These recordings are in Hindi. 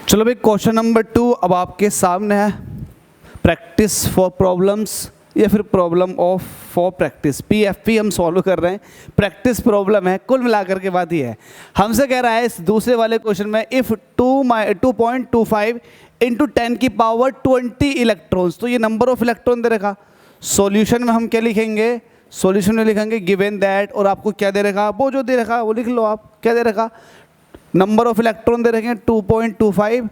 चलो भाई, क्वेश्चन नंबर 2 अब आपके सामने है। प्रैक्टिस फॉर प्रॉब्लम्स या फिर problem of for practice, PFP हम सॉल्व कर रहे हैं। प्रैक्टिस प्रॉब्लम है, कुल मिलाकर के बात ये है। हमसे कह रहा है इस दूसरे वाले क्वेश्चन में इफ़ 2.25 इंटू 10 की पावर 20 इलेक्ट्रॉन्स, तो ये नंबर ऑफ इलेक्ट्रॉन दे रखा। सॉल्यूशन में हम क्या लिखेंगे? सॉल्यूशन में लिखेंगे गिवन दैट, और आपको क्या दे रखा? वो जो दे रखा वो लिख लो आप। क्या दे रखा? नंबर ऑफ इलेक्ट्रॉन दे रखे हैं 2.25,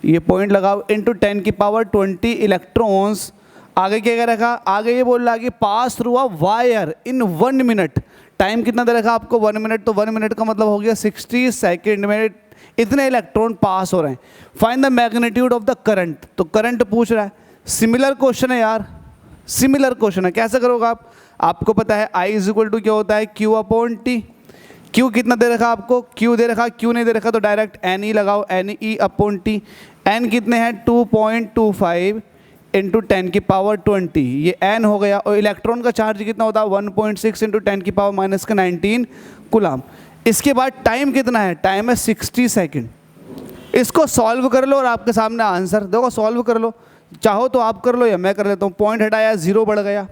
ये पॉइंट लगाओ, इंटू 10 की पावर 20 इलेक्ट्रॉन्स। आगे क्या कह रखा? आगे ये बोल रहा कि pass through a wire in 1 minute. Time कितना दे रखा आपको? 1 मिनट। तो 1 मिनट का मतलब हो गया 60 सेकेंड में इतने इलेक्ट्रॉन पास हो रहे हैं। Find the magnitude of the current, तो करंट पूछ रहा है। सिमिलर क्वेश्चन है यार, सिमिलर क्वेश्चन है। कैसे करोगे आप? आपको पता है I इज इक्वल टू क्या होता है? Q upon T। Q कितना दे रखा आपको? Q दे रखा। Q नहीं दे रखा तो डायरेक्ट NE लगाओ, NE अपॉन T। N कितने हैं? 2.25 इंटू 10 की पावर 20, ये N हो गया। और इलेक्ट्रॉन का चार्ज कितना होता है? 1.6 इंटू 10 की पावर माइनस का 19 कूलम। इसके बाद टाइम कितना है? टाइम है 60 सेकेंड। इसको सॉल्व कर लो और आपके सामने आंसर देखो। सॉल्व कर लो, चाहो तो आप कर लो या मैं कर लेता हूँ। पॉइंट हटाया, 0 बढ़ गया,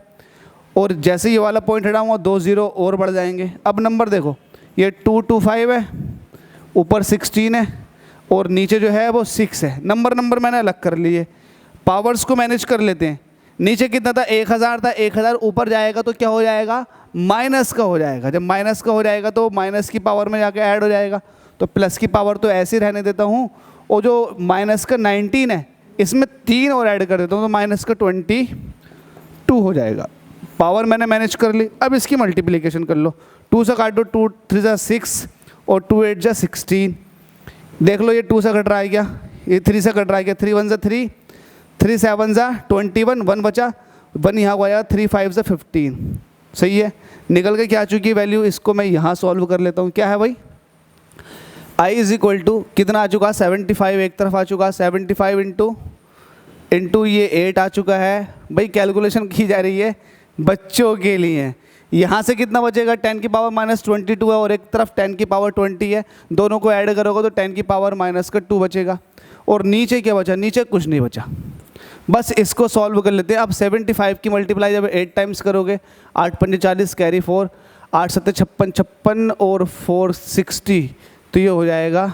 और जैसे ये वाला पॉइंट हटाऊंगा 2 0 और बढ़ जाएंगे। अब नंबर देखो, ये 225 है, ऊपर 16 है, और नीचे जो है वो 6 है। नंबर मैंने अलग कर लिए। पावर्स को मैनेज कर लेते हैं। नीचे कितना था? 1000 था। 1000 ऊपर जाएगा तो क्या हो जाएगा? माइनस का हो जाएगा। जब माइनस का हो जाएगा तो माइनस की पावर में जाके ऐड हो जाएगा। तो प्लस की पावर तो ऐसे ही रहने देता हूँ, और जो माइनस का 19 है इसमें 3 और ऐड कर देता हूँ, तो माइनस का 22 हो जाएगा। पावर मैंने मैनेज कर ली। अब इसकी मल्टीप्लिकेशन कर लो। 2 से काटो, 2 3 जा 6 और 2 8 जा 16। देख लो, ये 2 से कट रहा है क्या? ये 3 से कट रहा है क्या? 3 1 जा 3, 3 7 जा 21, 1 बचा, 1 यहाँ को आया, 3 5 जा 15। सही है, निकल के क्या आ चुकी है वैल्यू? इसको मैं यहाँ सॉल्व कर लेता हूँ। क्या है भाई? I इज इक्वल टू कितना आ चुका? 75 एक तरफ आ चुका, 75 इंटू ये 8 आ चुका है। भाई कैलकुलेशन की जा रही है बच्चों के लिए। यहाँ से कितना बचेगा? 10 की पावर माइनस 22 है, और एक तरफ 10 की पावर 20 है। दोनों को ऐड करोगे तो 10 की पावर माइनस का 2 बचेगा। और नीचे क्या बचा? नीचे कुछ नहीं बचा। बस इसको सॉल्व कर लेते हैं। अब 75 की मल्टीप्लाई जब 8 टाइम्स करोगे, 8 पंजे 40 कैरी 4, 8 सत्ते 56, 56 और 4 60, तो ये हो जाएगा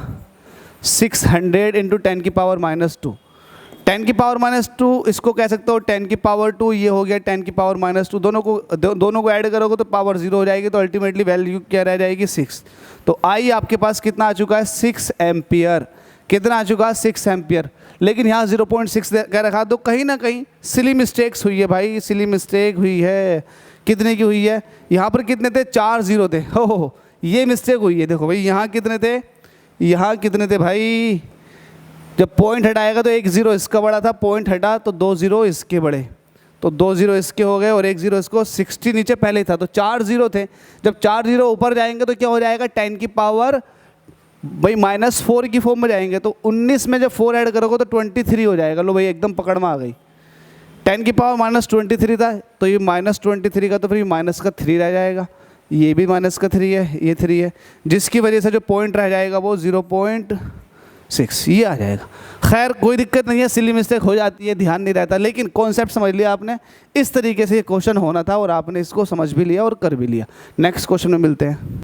600 इंटू 10 की पावर माइनस 2। 10 की पावर माइनस 2 इसको कह सकते हो 10 की पावर 2, ये हो गया 10 की पावर माइनस 2। दोनों को ऐड करोगे तो पावर 0 हो जाएगी, तो अल्टीमेटली वैल्यू क्या रह जाएगी? 6। तो आई आपके पास कितना आ चुका है? 6 एम्पियर। कितना आ चुका है? 6 एम्पियर। लेकिन यहाँ 0.6 कह रखा, तो कहीं ना कहीं सिली मिस्टेक्स हुई है भाई, सिली मिस्टेक हुई है। कितने की हुई है? यहाँ पर कितने थे? 4 0 थे। हो ये मिस्टेक हुई है। देखो भाई, यहाँ कितने थे? यहाँ कितने थे भाई? जब पॉइंट हटाएगा तो 1 0 इसका बड़ा था, पॉइंट हटा तो 2 0 इसके बड़े, तो 2 0 इसके हो गए और 1 0 इसको। 60 नीचे पहले ही था, तो 4 0 थे। जब 4 0 ऊपर जाएंगे तो क्या हो जाएगा? 10 की पावर भाई माइनस 4 की फॉर्म में जाएंगे, तो 19 में जब 4 ऐड करोगे तो 23 हो जाएगा। लो भाई, एकदम पकड़ में आ गई। 10 की पावर माइनस 23 था, तो ये माइनस 23 का तो फिर माइनस का 3 रह जाएगा। ये भी माइनस का 3 है, ये 3 है, जिसकी वजह से जो पॉइंट रह जाएगा वो 0.6 ये आ जाएगा। खैर कोई दिक्कत नहीं है, सिली मिस्टेक हो जाती है, ध्यान नहीं रहता, लेकिन कॉन्सेप्ट समझ लिया आपने। इस तरीके से ये क्वेश्चन होना था और आपने इसको समझ भी लिया और कर भी लिया। नेक्स्ट क्वेश्चन में मिलते हैं।